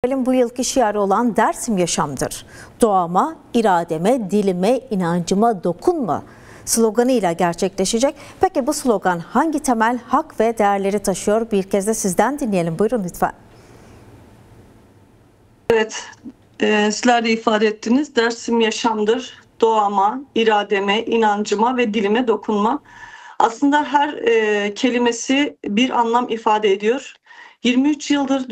Festivalin bu yılki şiarı olan Dersim Yaşamdır. Doğama, irademe, dilime, inancıma dokunma sloganıyla gerçekleşecek. Peki bu slogan hangi temel hak ve değerleri taşıyor? Bir kez de sizden dinleyelim. Buyurun lütfen. Evet, sizler de ifade ettiniz. Dersim yaşamdır. Doğama, irademe, inancıma ve dilime dokunma. Aslında her kelimesi bir anlam ifade ediyor. 23 yıldır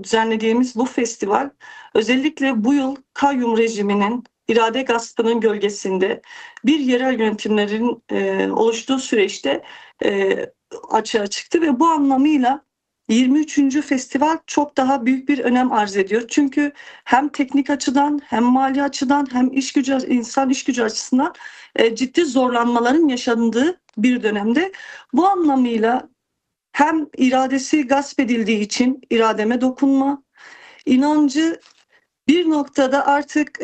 düzenlediğimiz bu festival özellikle bu yıl kayyum rejiminin irade gaspının gölgesinde bir yerel yönetimlerin oluştuğu süreçte açığa çıktı ve bu anlamıyla 23. festival çok daha büyük bir önem arz ediyor. Çünkü hem teknik açıdan hem mali açıdan hem insan iş gücü açısından ciddi zorlanmaların yaşandığı bir dönemde. Bu anlamıyla hem iradesi gasp edildiği için irademe dokunma, inancı bir noktada artık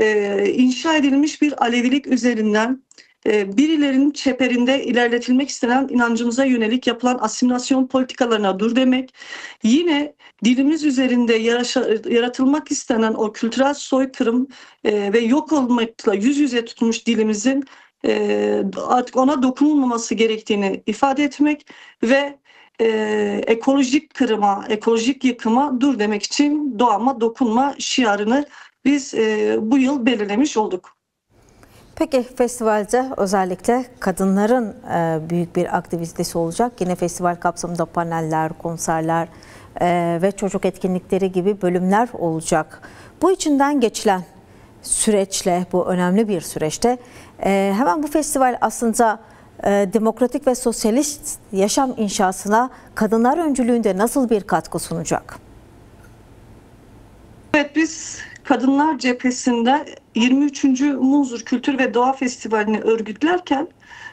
inşa edilmiş bir Alevilik üzerinden birilerinin çeperinde ilerletilmek istenen inancımıza yönelik yapılan asimilasyon politikalarına dur demek. Yine dilimiz üzerinde yaratılmak istenen o kültürel soykırım ve yok olmakla yüz yüze tutmuş dilimizin artık ona dokunulmaması gerektiğini ifade etmek ve ekolojik kırıma, ekolojik yıkıma dur demek için doğama dokunma şiarını biz bu yıl belirlemiş olduk. Peki festivalde özellikle kadınların büyük bir aktivitesi olacak. Yine festival kapsamında paneller, konserler ve çocuk etkinlikleri gibi bölümler olacak. Bu içinden geçilen süreçle, bu önemli bir süreçte hemen bu festival aslında demokratik ve sosyalist yaşam inşasına kadınlar öncülüğünde nasıl bir katkı sunacak? Evet, biz Kadınlar Cephesi'nde 23. Munzur Kültür ve Doğa Festivali'ni örgütlerken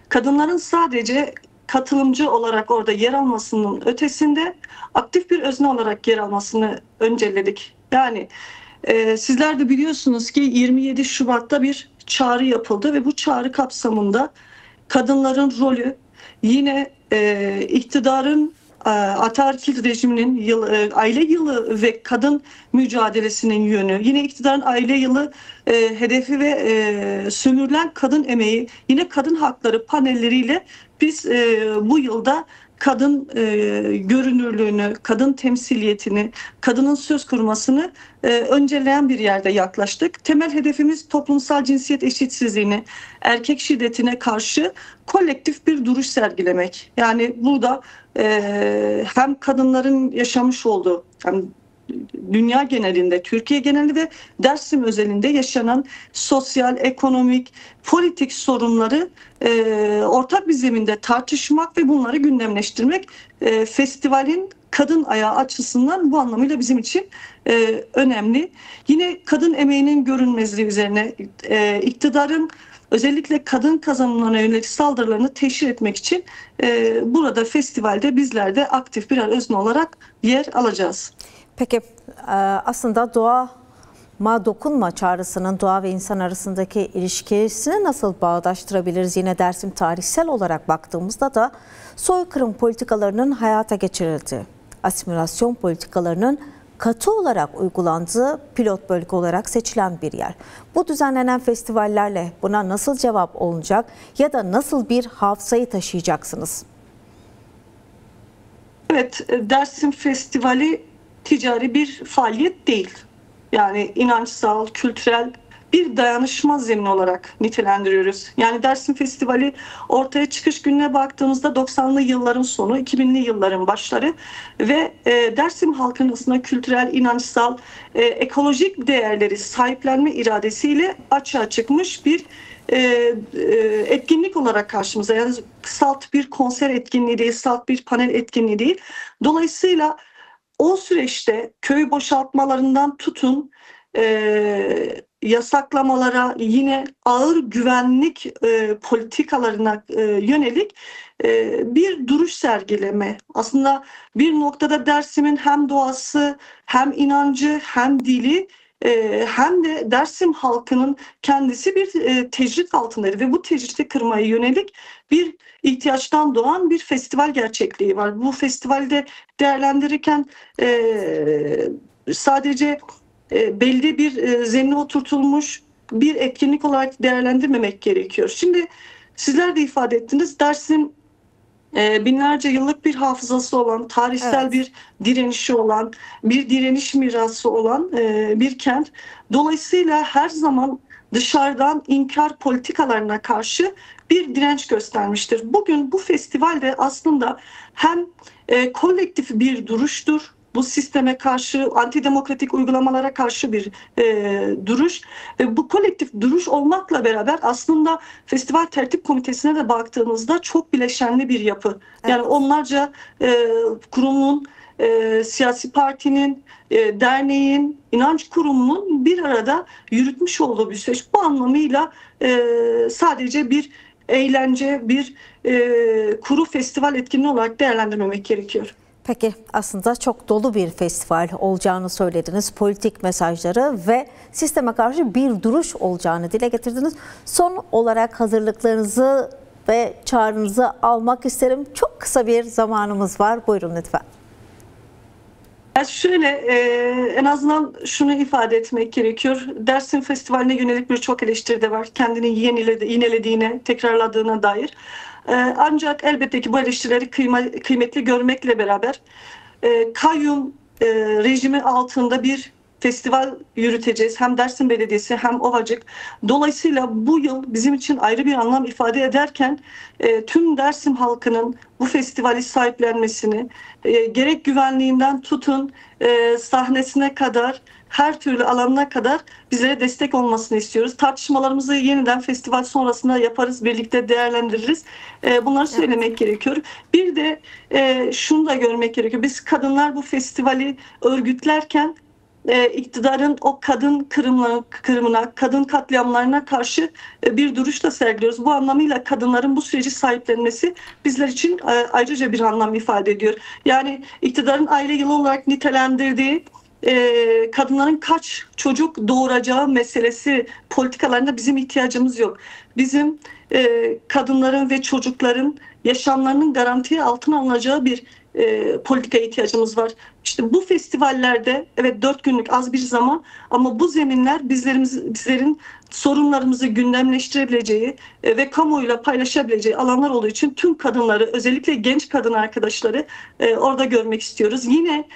kadınların sadece katılımcı olarak orada yer almasının ötesinde aktif bir özne olarak yer almasını önceledik. Yani sizler de biliyorsunuz ki 27 Şubat'ta bir çağrı yapıldı ve bu çağrı kapsamında kadınların rolü yine iktidarın ataerkil rejiminin aile yılı ve kadın mücadelesinin yönü, yine iktidarın aile yılı hedefi ve sömürülen kadın emeği, yine kadın hakları panelleriyle biz bu yılda kadın görünürlüğünü, kadın temsiliyetini, kadının söz kurmasını önceleyen bir yerde yaklaştık. Temel hedefimiz toplumsal cinsiyet eşitsizliğini, erkek şiddetine karşı kolektif bir duruş sergilemek. Yani burada hem kadınların yaşamış olduğu hem dünya genelinde, Türkiye genelinde ve Dersim özelinde yaşanan sosyal, ekonomik, politik sorunları ortak bir zeminde tartışmak ve bunları gündemleştirmek festivalin kadın ayağı açısından bu anlamıyla bizim için önemli. Yine kadın emeğinin görünmezliği üzerine iktidarın özellikle kadın kazanımlarına yönelik saldırılarını teşhir etmek için burada festivalde bizler de aktif birer özne olarak yer alacağız. Peki aslında doğama dokunma çağrısının doğa ve insan arasındaki ilişkisini nasıl bağdaştırabiliriz? Yine Dersim tarihsel olarak baktığımızda da soykırım politikalarının hayata geçirildiği, asimilasyon politikalarının katı olarak uygulandığı pilot bölge olarak seçilen bir yer. Bu düzenlenen festivallerle buna nasıl cevap olacak ya da nasıl bir hafızayı taşıyacaksınız? Evet, Dersim Festivali ticari bir faaliyet değil. Yani inançsal, kültürel bir dayanışma zemini olarak nitelendiriyoruz. Yani Dersim Festivali ortaya çıkış gününe baktığımızda 90'lı yılların sonu, 2000'li yılların başları ve Dersim halkının aslında kültürel, inançsal, ekolojik değerleri sahiplenme iradesiyle açığa çıkmış bir etkinlik olarak karşımıza. Yani salt bir konser etkinliği değil, salt bir panel etkinliği değil. Dolayısıyla o süreçte köy boşaltmalarından tutun yasaklamalara, yine ağır güvenlik politikalarına yönelik bir duruş sergileme. Aslında bir noktada Dersim'in hem doğası hem inancı hem dili hem de Dersim halkının kendisi bir tecrit altındaydı ve bu tecriti kırmaya yönelik bir ihtiyaçtan doğan bir festival gerçekliği var. Bu festivalde değerlendirirken sadece belli bir zemine oturtulmuş bir etkinlik olarak değerlendirmemek gerekiyor. Şimdi sizler de ifade ettiniz. Dersim binlerce yıllık bir hafızası olan, tarihsel Evet. bir direnişi olan, bir direniş mirası olan bir kent. Dolayısıyla her zaman dışarıdan inkar politikalarına karşı bir direnç göstermiştir. Bugün bu festivalde aslında hem kolektif bir duruştur, bu sisteme karşı, antidemokratik uygulamalara karşı bir duruş ve bu kolektif duruş olmakla beraber aslında Festival Tertip Komitesi'ne de baktığımızda çok bileşenli bir yapı. Yani Evet. onlarca kurumun, siyasi partinin, derneğin, inanç kurumunun bir arada yürütmüş olduğu bir süreç. Bu anlamıyla sadece bir eğlence, bir kuru festival etkinliği olarak değerlendirmemek gerekiyor. Peki, aslında çok dolu bir festival olacağını söylediniz. Politik mesajları ve sisteme karşı bir duruş olacağını dile getirdiniz. Son olarak hazırlıklarınızı ve çağrınızı almak isterim. Çok kısa bir zamanımız var. Buyurun lütfen. Şöyle en azından şunu ifade etmek gerekiyor. Dersim Festivali'ne yönelik birçok eleştiri de var. Kendini yinelediğine, tekrarladığına dair. Ancak elbette ki bu eleştirileri kıymetli görmekle beraber kayyum rejimi altında bir festival yürüteceğiz. Hem Dersim Belediyesi hem Ovacık. Dolayısıyla bu yıl bizim için ayrı bir anlam ifade ederken tüm Dersim halkının bu festivali sahiplenmesini, gerek güvenliğinden tutun sahnesine kadar, her türlü alanına kadar bizlere destek olmasını istiyoruz. Tartışmalarımızı yeniden festival sonrasında yaparız, birlikte değerlendiririz. Bunları söylemek gerekiyor. Bir de şunu da görmek gerekiyor. Biz kadınlar bu festivali örgütlerken iktidarın o kadın kırımına, kadın katliamlarına karşı bir duruş da sergiliyoruz. Bu anlamıyla kadınların bu süreci sahiplenmesi bizler için ayrıca bir anlam ifade ediyor. Yani iktidarın aile yılı olarak nitelendirdiği kadınların kaç çocuk doğuracağı meselesi politikalarında bizim ihtiyacımız yok. Bizim kadınların ve çocukların yaşamlarının garantiye altına alınacağı bir politikaya ihtiyacımız var. İşte bu festivallerde evet 4 günlük az bir zaman ama bu zeminler bizlerin sorunlarımızı gündemleştirebileceği ve kamuoyuyla paylaşabileceği alanlar olduğu için tüm kadınları, özellikle genç kadın arkadaşları orada görmek istiyoruz. Yine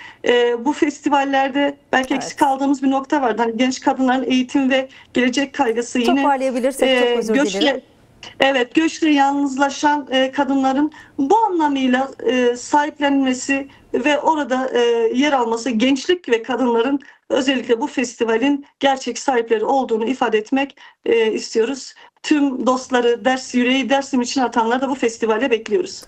bu festivallerde belki eksik kaldığımız bir nokta vardı. Hani genç kadınların eğitim ve gelecek kaygısı yine Toparlayabilirsek çok özür dilerim. Evet, göçle yalnızlaşan kadınların bu anlamıyla sahiplenmesi ve orada yer alması, gençlik ve kadınların özellikle bu festivalin gerçek sahipleri olduğunu ifade etmek istiyoruz. Tüm dostları, yüreği Dersim için atanları da bu festivale bekliyoruz.